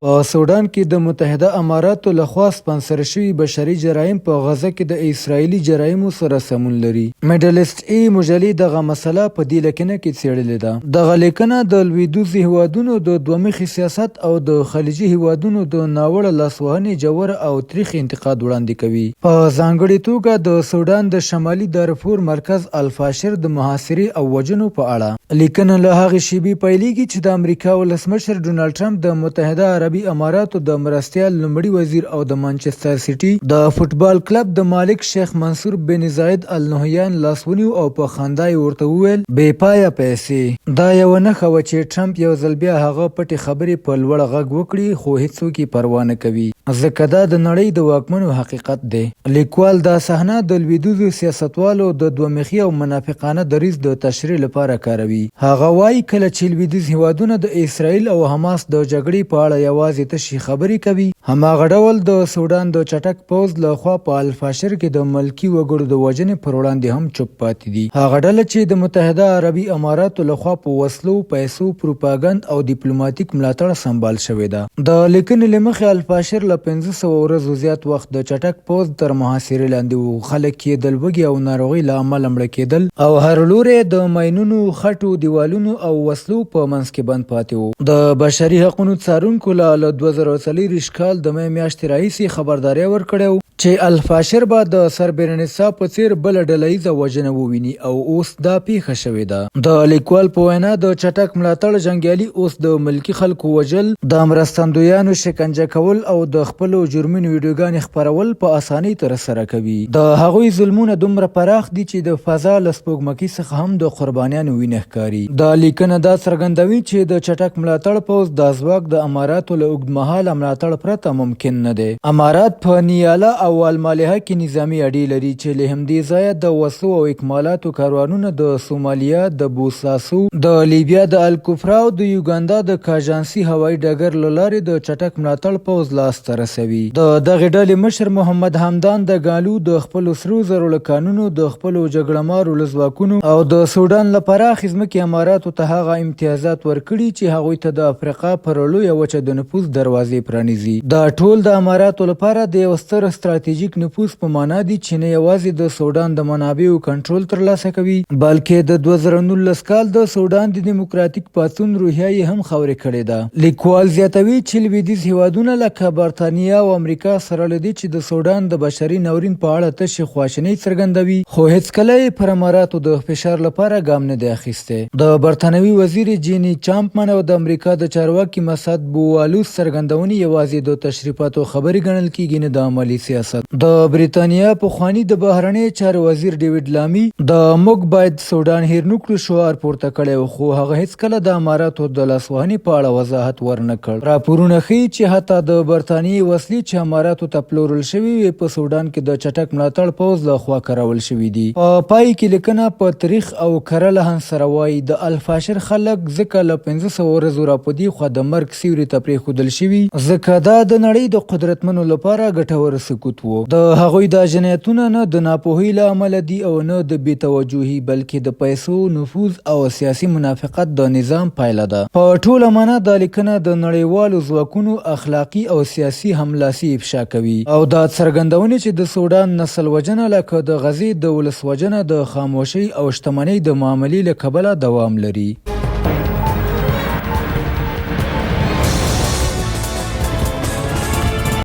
په سودان کې د متحده اماراتو لخوا سپانسر شوي بشري جرایم په غزه کې د اسرایلي جرایمو سره سمون لري. میډلسټ ای مجلې دغه مسله په دې لیکنه کې څېړلې ده. دغه لیکنه د لویدیځو هیوادونو د دوه مخي سیاست او د خلیجي هیوادونو د ناوړه لاسوهنې جوړ او تریخ انتقاد وړاندې کوي. په ځانګړې توګه د سودان د شمالي دارفور مرکز الفاشر د محاصرې او وژنو په اړه. لیکنه له هغې شیبې پیلېږي چې د امریکا ولسمشر ډونالډ ټرمپ د متحده عربي اماراتو د مرستیال لومړي وزیر او د مانچستر سیټي د فوټبال کلب د مالک شیخ منصور بن زاید ال نهیان لاس ونیو او په خندا یې ورته وویل بې پایه پیسې. دا یوه نښه وه چې ټرمپ یو ځل بیا هغه پټې خبرې په لوړ غږ وکړي خو هیڅوک یې پروا نه کوي ځکه دا د نړۍ د واکمنو حقیقت دی. لیکوال دا صحنه د لویدیځو سیاستوالو د دوه مخي او منافقانه دریځ د تشریح لپاره کاروي. هغه وایي کله چې لویدیځ هیوادونه د اسرائیل او حماس د جګړې په اړه یوازې تشې خبرې کوي، هماغه ډول د سودان د چټک پوځ لخوا په الفاشر کې د ملکي وګړو د وژنې پر وړاندې هم چوپ پاتې دي. هغه ډله چې د متحده عربي اماراتو لخوا په وسلو، پیسو، پروپاګند او ډیپلوماتیک ملاتړ سمبال شوې ده. د لیکنې له مخې الفاشر له 500 ورځو زیات وخت د چټک پوځ تر محاصرې لاندې وو. خلک کېدل وږي او ناروغۍ له امله مړه کېدل او هر لوري د ماینونو، خټو، دیوالونو او وسلو په منځ کې بند پاتې وو. د بشري حقوقو څارونکو له 2024 کال د مې میاشتې راهیسې خبرداری ورکړی چې الفاشر به د سربرنسا په څیر بله ډله ییزه وژنه وویني او اوس دا پیښه شوې ده. د لیکوال په وینا د چټک ملاتړ جنګیالي اوس د ملکي خلکو وژل، د مرستندویانو شکنجه کول او د خپلو جرمونو ویډیوګانې خپرول په اسانۍ ترسره کوي. د هغوی ظلمونه دومره پراخ دي چې د فضا له سپوږمکۍ څخه هم د قربانیانو وینه ښکاري. دا لیکنه دا څرګندوي چې د چټک ملاتړ پوځ دا ځواک د اماراتو له اوږدمهاله ملاتړ پرته ممکن نه دی. امارات په نیالا او المالحه کې نظامي اډې لري چې له همدې ځایه د وسلو او اکمالاتو کاروانونه د سومالیا، د بوساسو، د لیبیا د الکفرا او د یوګاندا د کاژانسي هوایي ډګر له لارې د چټک ملاتړ پوځ لاسته رسوي. د دغې ډلې مشر محمد حمدان د ګالو د خپلو سرو زرو له کانونو، د خپلو جګړه مارو له ځواکونو او د سودان له پراخې ځمکې اماراتو ته هغه امتیازات ورکړي چې هغوی ته د افریقا پر لویه وچه د نفوذ دروازې پرانیزي. دا ټول د اماراتو لپاره د یو ستر ستراتیژیک نفوذ په معنا دي چې نه یوازې د سودان د منابعو کنټرول ترلاسه کوي بلکې د 2019 کال د سودان د دیموکراتیک پاڅون روحیه یې هم خاورې کړې ده. لیکوال زیاتوي چې لویدیځ هیوادونه لکه برتانیا او امریکا سره له دې چې د سودان د بشري ناورین په اړه تشې خواشینۍ څرګندوي خو هیڅکله یې پر اماراتو د فشار لپاره ګام نه دی اخیستی. د برتانوي وزیر جینی چامپمن او د امریکا د چارواکي مسعد بوالوس څرګندونې یوازې د تشریفاتو خبرې ګڼل کیږي نه د عملي سیاست. د برېټانیا پخواني د بهرنیو چارو وزیر ډیوډ لامي د موږ باید سودان هیر نه کړو شعار پورته کړی و خو هغه هیڅکله د اماراتو د لاسوهنې په اړه وضاحت ورنه کړ. راپورونه ښیي چې حتی د برټانیې وسلې چې اماراتو ته پلورل شوي وې په سودان کې د چټک ملاتړ پوځ لخوا کارول شوي دي. په پای کې لیکنه په تاریخ او کره لحن سره وایي د الفاشر خلک ځکه له 500 ورځو را په دې خوا د مرګ سیوري ته پرېښودل شوي ځکه دا د نړۍ د قدرتمنو لپاره ګټور سکوت و. د هغوی دا جنایتونه نه د ناپوهۍ له امله دي او نه د بې توجهۍ بلکې د پیسو، نفوذ او سیاسي منافقت د نظام پایله ده. په ټوله معنا دا لیکنه د نړیوالو ځواکونو اخلاقي او سیاسي هملاسي افشا کوي او دا څرګندونې چې د سودان نسل وژنه لکه د غزې د ولس وژنه د خاموشۍ او شتمنۍ د معاملې له کبله دوام لري.